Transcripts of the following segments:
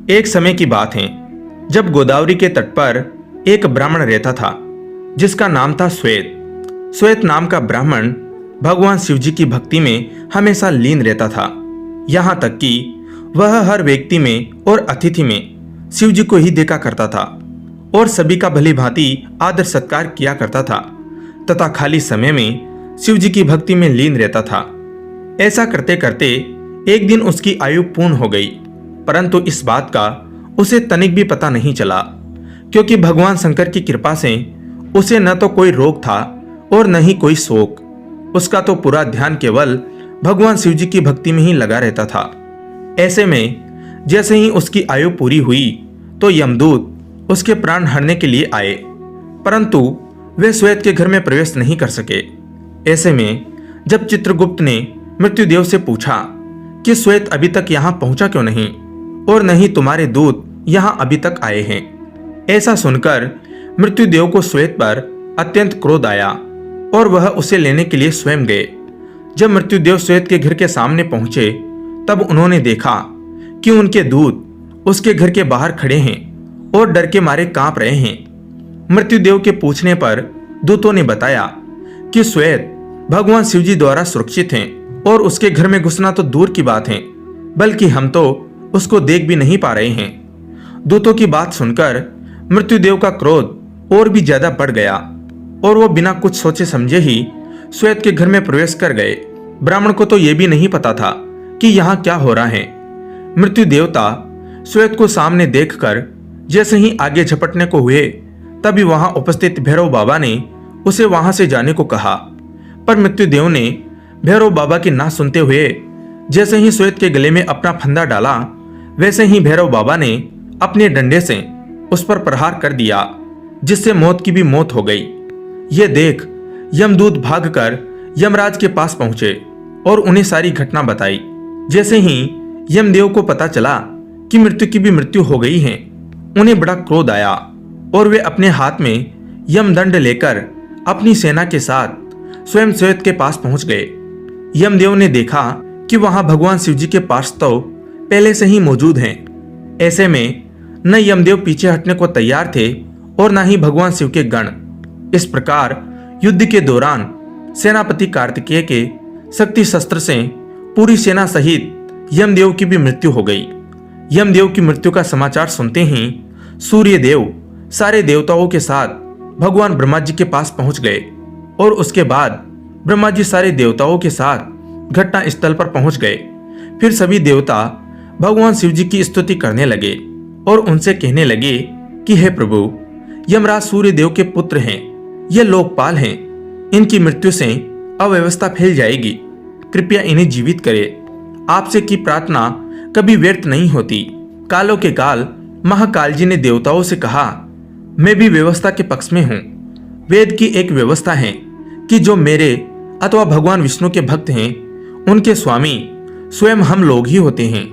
एक समय की बात है जब गोदावरी के तट पर एक ब्राह्मण रहता था जिसका नाम था श्वेत। श्वेत नाम का ब्राह्मण भगवान शिव जी की भक्ति में हमेशा लीन रहता था। यहाँ तक कि वह हर व्यक्ति में और अतिथि में शिव जी को ही देखा करता था और सभी का भली भांति आदर सत्कार किया करता था तथा खाली समय में शिव जी की भक्ति में लीन रहता था। ऐसा करते करते एक दिन उसकी आयु पूर्ण हो गई, परंतु इस बात का उसे तनिक भी पता नहीं चला, क्योंकि भगवान शंकर की कृपा से उसे न तो कोई रोग था और न ही कोई शोक। उसका तो पूरा ध्यान केवल भगवान शिव जी की भक्ति में ही लगा रहता था। ऐसे में जैसे ही उसकी आयु पूरी हुई तो यमदूत उसके प्राण हरने के लिए आए, परंतु वे श्वेत के घर में प्रवेश नहीं कर सके। ऐसे में जब चित्रगुप्त ने मृत्युदेव से पूछा कि श्वेत अभी तक यहाँ पहुंचा क्यों नहीं और नहीं तुम्हारे दूत यहाँ अभी तक आए हैं। ऐसा सुनकर मृत्युदेव को श्वेत पर अत्यंत क्रोध आया और वह उसे लेने के लिए स्वयं गए। जब मृत्युदेव श्वेत के घर के सामने पहुंचे तब उन्होंने देखा कि उनके दूत उसके घर के बाहर खड़े हैं और डर के मारे कांप रहे हैं। मृत्युदेव के पूछने पर दूतों ने बताया कि श्वेत भगवान शिव जी द्वारा सुरक्षित हैं और उसके घर में घुसना तो दूर की बात है, बल्कि हम तो उसको देख भी नहीं पा रहे हैं। दूतों की बात सुनकर मृत्युदेव का क्रोध और भी ज्यादा बढ़ गया और वो बिना कुछ सोचे समझे ही श्वेत के घर में प्रवेश कर गए। ब्राह्मण को तो यह भी नहीं पता था कि यहाँ क्या हो रहा है। मृत्यु देवता श्वेत को सामने देखकर जैसे ही आगे झपटने को हुए तभी वहां उपस्थित भैरव बाबा ने उसे वहां से जाने को कहा, पर मृत्युदेव ने भैरव बाबा की ना सुनते हुए जैसे ही श्वेत के गले में अपना फंदा डाला वैसे ही भैरव बाबा ने अपने डंडे से उस पर प्रहार कर दिया, जिससे मौत की भी मौत हो गई। ये देख यमदूत भागकर यमराज के पास पहुंचे और उन्हें सारी घटना बताई। जैसे ही यमदेव को पता चला कि मृत्यु की भी मृत्यु हो गई है, उन्हें बड़ा क्रोध आया और वे अपने हाथ में यमदंड लेकर अपनी सेना के साथ स्वयं श्वेत के पास पहुंच गए। यमदेव ने देखा कि वहां भगवान शिव जी के पार्षद पहले से ही मौजूद हैं। ऐसे में न यमदेव पीछे हटने को तैयार थे और न ही भगवान शिव के गण। इस प्रकार युद्ध के दौरान सेनापति कार्तिकेय के शक्ति शस्त्र से पूरी सेना सहित यमदेव की भी मृत्यु हो गई। यमदेव की मृत्यु का समाचार सुनते ही सूर्य देव सारे देवताओं के साथ भगवान ब्रह्मा जी के पास पहुंच गए और उसके बाद ब्रह्मा जी सारे देवताओं के साथ घटना स्थल पर पहुंच गए। फिर सभी देवता भगवान शिव जी की स्तुति करने लगे और उनसे कहने लगे कि हे प्रभु, यमराज सूर्य देव के पुत्र हैं, ये लोकपाल हैं, इनकी मृत्यु से अव्यवस्था फैल जाएगी, कृपया इन्हें जीवित करें। आपसे की प्रार्थना कभी व्यर्थ नहीं होती। कालों के काल महाकाल जी ने देवताओं से कहा, मैं भी व्यवस्था के पक्ष में हूँ। वेद की एक व्यवस्था है कि जो मेरे अथवा भगवान विष्णु के भक्त हैं उनके स्वामी स्वयं हम लोग ही होते हैं।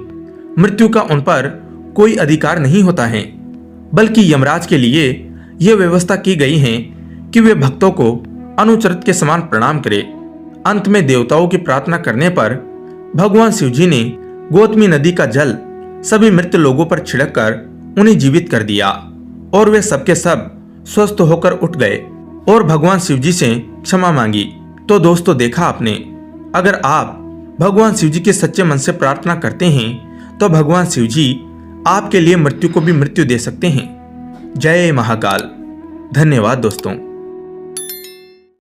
मृत्यु का उन पर कोई अधिकार नहीं होता है, बल्कि यमराज के लिए यह व्यवस्था की गई है कि वे भक्तों को अनुचरित के समान प्रणाम करें। अंत में देवताओं की प्रार्थना करने पर भगवान शिव जी ने गौतमी नदी का जल सभी मृत लोगों पर छिड़ककर उन्हें जीवित कर दिया और वे सबके सब स्वस्थ होकर उठ गए और भगवान शिव जी से क्षमा मांगी। तो दोस्तों, देखा आपने, अगर आप भगवान शिव जी के सच्चे मन से प्रार्थना करते हैं तो भगवान शिव जी आपके लिए मृत्यु को भी मृत्यु दे सकते हैं। जय महाकाल। धन्यवाद दोस्तों।